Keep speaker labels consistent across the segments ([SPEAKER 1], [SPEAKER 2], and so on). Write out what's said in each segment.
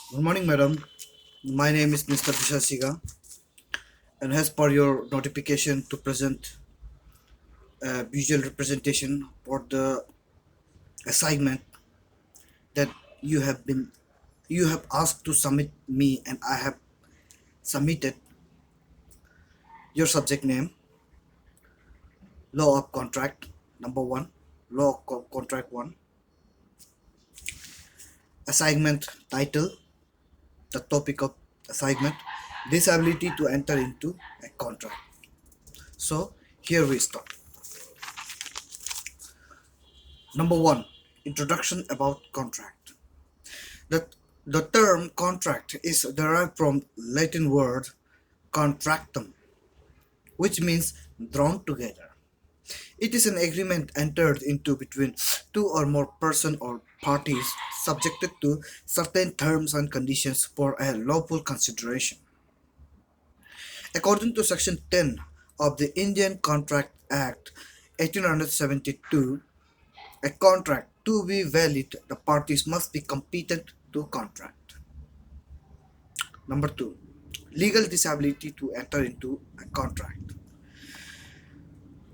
[SPEAKER 1] Good morning, madam. My name is Mr. Vishasiga, and as per your notification to present a visual representation for the assignment that you have been you have asked to submit me, and I have submitted your subject name, law of contract number one, law of contract one, assignment title, the topic of assignment, disability to enter into a contract. So here we start. Number one, introduction about contract. The, the term contract is derived from Latin word contractum, which means drawn together. It is an agreement entered into between two or more persons or parties subjected to certain terms and conditions for a lawful consideration. According to Section 10 of the Indian Contract Act 1872, a contract to be valid, the parties must be competent to contract. Number two, legal disability to enter into a contract.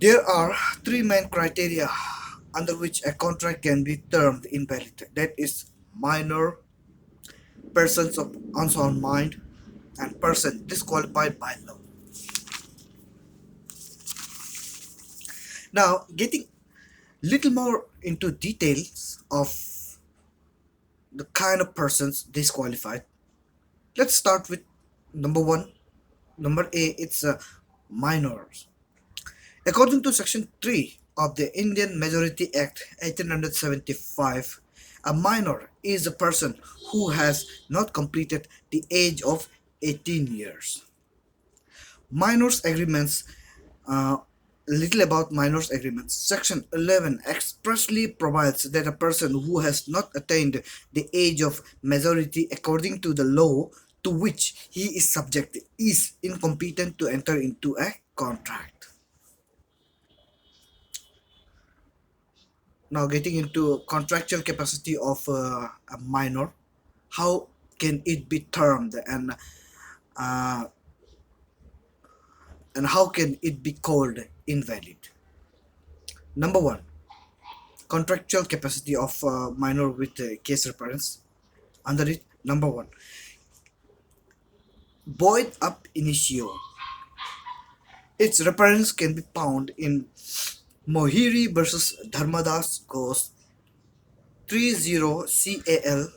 [SPEAKER 1] There are three main criteria under which a contract can be termed invalid. That is, minor, persons of unsound mind, and person disqualified by law. Now, getting little more into details of the kind of persons disqualified. Let's start with number one. Number A, it's minors. According to Section 3 of the Indian Majority Act 1875, a minor is a person who has not completed the age of 18 years. Minors agreements, little about minors agreements. Section 11 expressly provides that a person who has not attained the age of majority according to the law to which he is subject is incompetent to enter into a contract. Now, getting into contractual capacity of a minor, how can it be termed, uh, and how can it be called invalid? Number one, contractual capacity of minor with case reference. Under it, number one, void ab initio. Its reference can be found in Mohiri versus Dharmadas Ghosh 30 CAL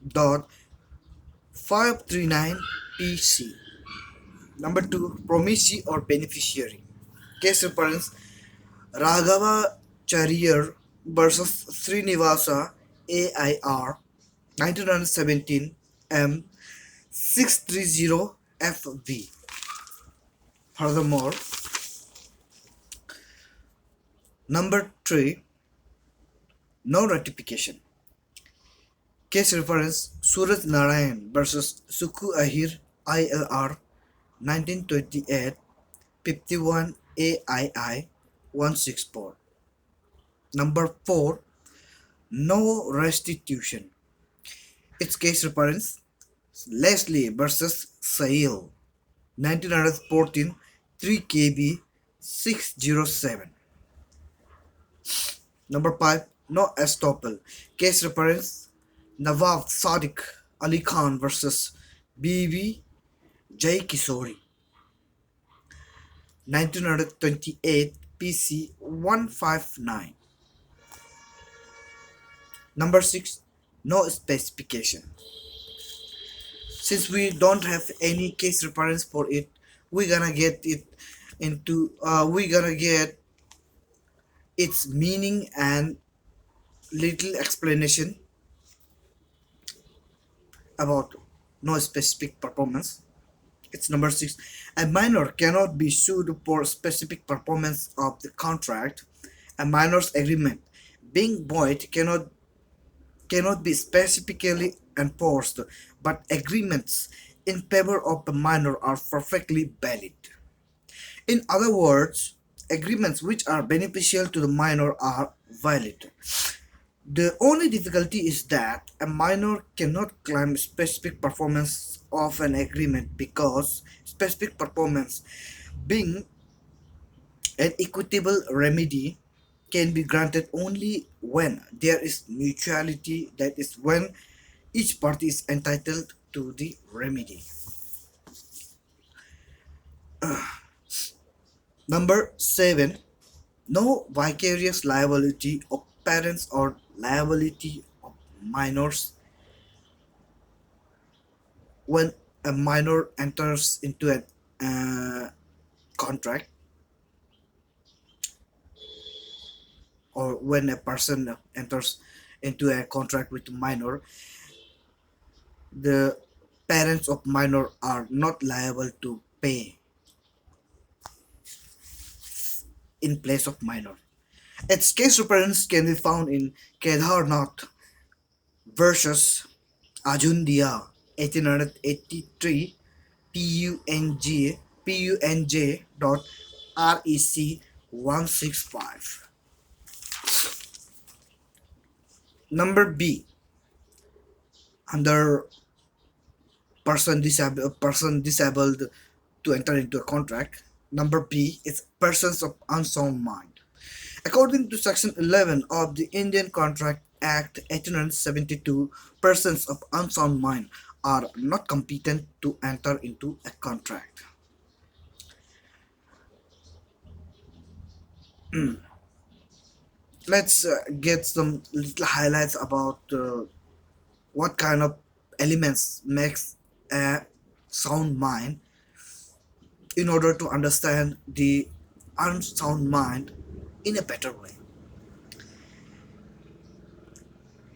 [SPEAKER 1] dot 539 PC. Number two, promisee or beneficiary. Case reference Raghava Chariyar versus Srinivasa AIR 1917 M 630 FB. Furthermore, number three, no ratification. Case reference Surat Narayan versus Sukhu Ahir ILR 1928 51 AII 164. Number 4, no restitution. Its case reference Leslie versus Sale 1914 3 KB 607. Number 5, no estoppel. Case reference Nawab Sadiq Ali Khan versus BB Jai Kisori 1928 PC 159. Number 6, no specification. Since we don't have any case reference for it, we're gonna get it into we're gonna get its meaning and little explanation about no specific performance. It's number 6. A minor cannot be sued for specific performance of the contract. A minor's agreement being void cannot be specifically enforced, but agreements in favor of the minor are perfectly valid. In other words, agreements which are beneficial to the minor are valid. The only difficulty is that a minor cannot claim specific performance of an agreement because specific performance, being an equitable remedy, can be granted only when there is mutuality, that is, when each party is entitled to the remedy. Number 7. No vicarious liability of parents or liability of minors when a minor enters into a contract, or when a person enters into a contract with a minor, the parents of minor are not liable to pay in place of minor. Its case reference can be found in Kedarnath versus Ajundia 1883 PUNJ dot REC 165. Number B, under person disabled to enter into a contract. Number B is persons of unsound mind. According to Section 11 of the Indian Contract Act 1872, persons of unsound mind are not competent to enter into a contract. Let's get some little highlights about what kind of elements makes a sound mind in order to understand the unsound mind in a better way.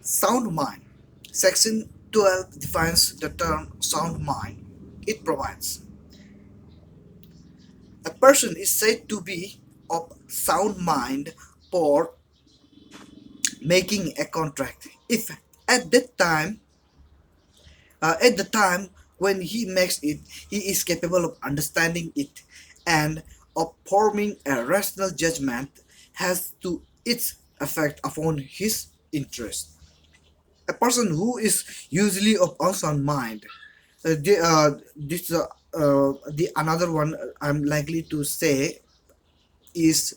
[SPEAKER 1] Sound mind. Section 12 defines the term sound mind. It provides a person is said to be of sound mind for making a contract if at that time at the time when he makes it he is capable of understanding it and of forming a rational judgment has to its effect upon his interest. A person who is usually of unsound mind, this the another one I'm likely to say is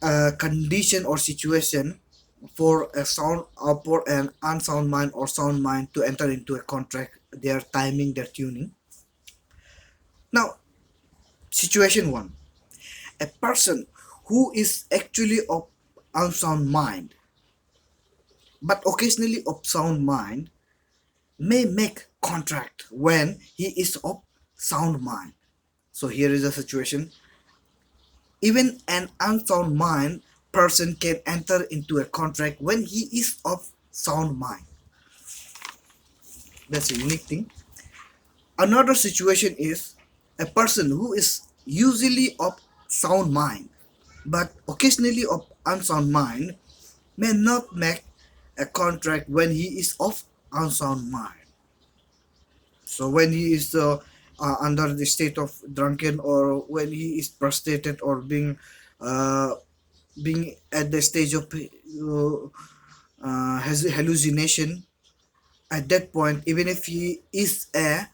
[SPEAKER 1] a condition or situation for a sound or for an unsound mind or sound mind to enter into a contract. They are timing their tuning. Now, situation one, a person who is actually of unsound mind but occasionally of sound mind may make contract when he is of sound mind. So here is the situation. Even an unsound mind person can enter into a contract when he is of sound mind. That's a unique thing. Another situation is a person who is usually of sound mind but occasionally of unsound mind may not make a contract when he is of unsound mind. So when he is under the state of drunken, or when he is prostrated, or uh, being at the stage of has hallucination, at that point, even if he is a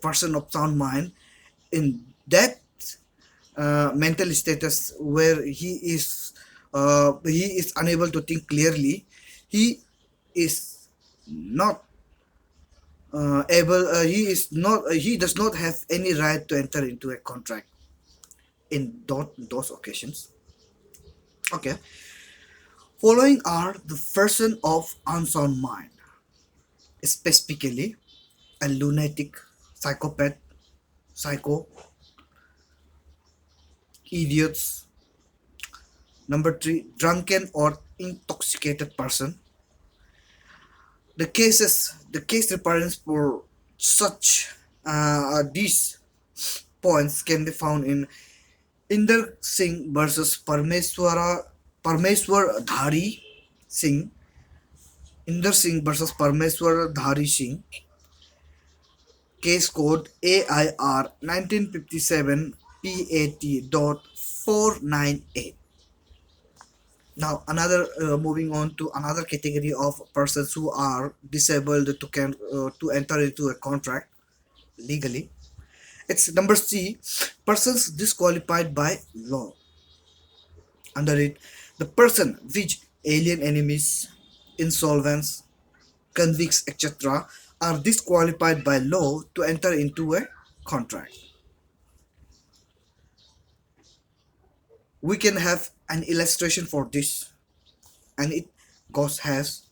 [SPEAKER 1] person of sound mind, in that mental status where he is unable to think clearly, he is not able he is not he does not have any right to enter into a contract in those occasions. Okay, following are the person of unsound mind, specifically a lunatic, psychopath, psycho, idiots. Number 3, drunken or intoxicated person. The case reference for such these points can be found in Inder Singh versus Parmeswar Dhari Singh. Inder Singh versus Parmeswar Dhari Singh. Case code AIR 1957 PAT.498. Now, another moving on to another category of persons who are disabled to enter into a contract legally. It's number C, persons disqualified by law. Under it, the person which alien enemies, insolvents, convicts, etc., are disqualified by law to enter into a contract. We can have an illustration for this, and it goes as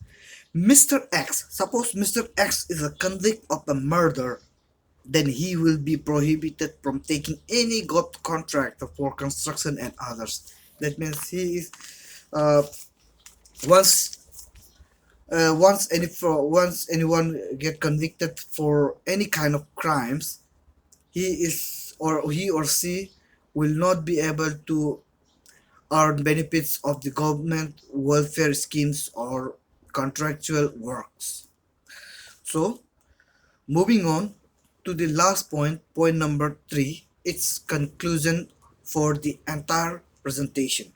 [SPEAKER 1] Mr. X. Suppose Mr. X is a convict of a murder, then he will be prohibited from taking any god contract for construction and others. That means he is uh, once once anyone get convicted for any kind of crimes, he or she will not be able to earn benefits of the government welfare schemes or contractual works. So, moving on to the last point, point number 3, its conclusion for the entire presentation.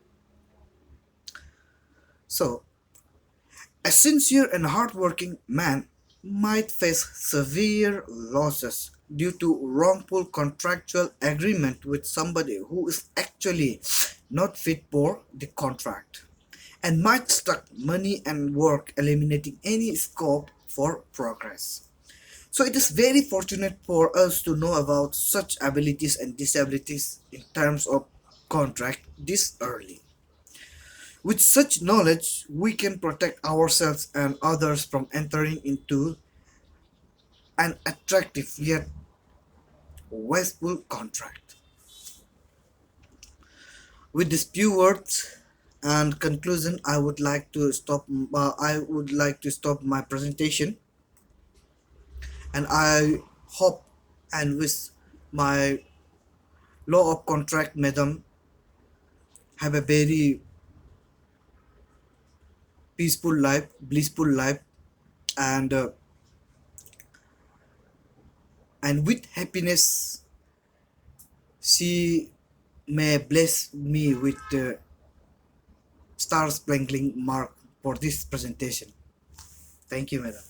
[SPEAKER 1] So, a sincere and hardworking man might face severe losses due to wrongful contractual agreement with somebody who is actually not fit for the contract, and might stuck money and work, eliminating any scope for progress. So it is very fortunate for us to know about such abilities and disabilities in terms of contract this early. With such knowledge, we can protect ourselves and others from entering into an attractive yet wasteful contract. With these few words and conclusion, I would like to stop. I would like to stop my presentation, and I hope and wish my law of contract madam have a very peaceful life, blissful life, and with happiness, she may bless me with the star sprinkling mark for this presentation. Thank you, madam.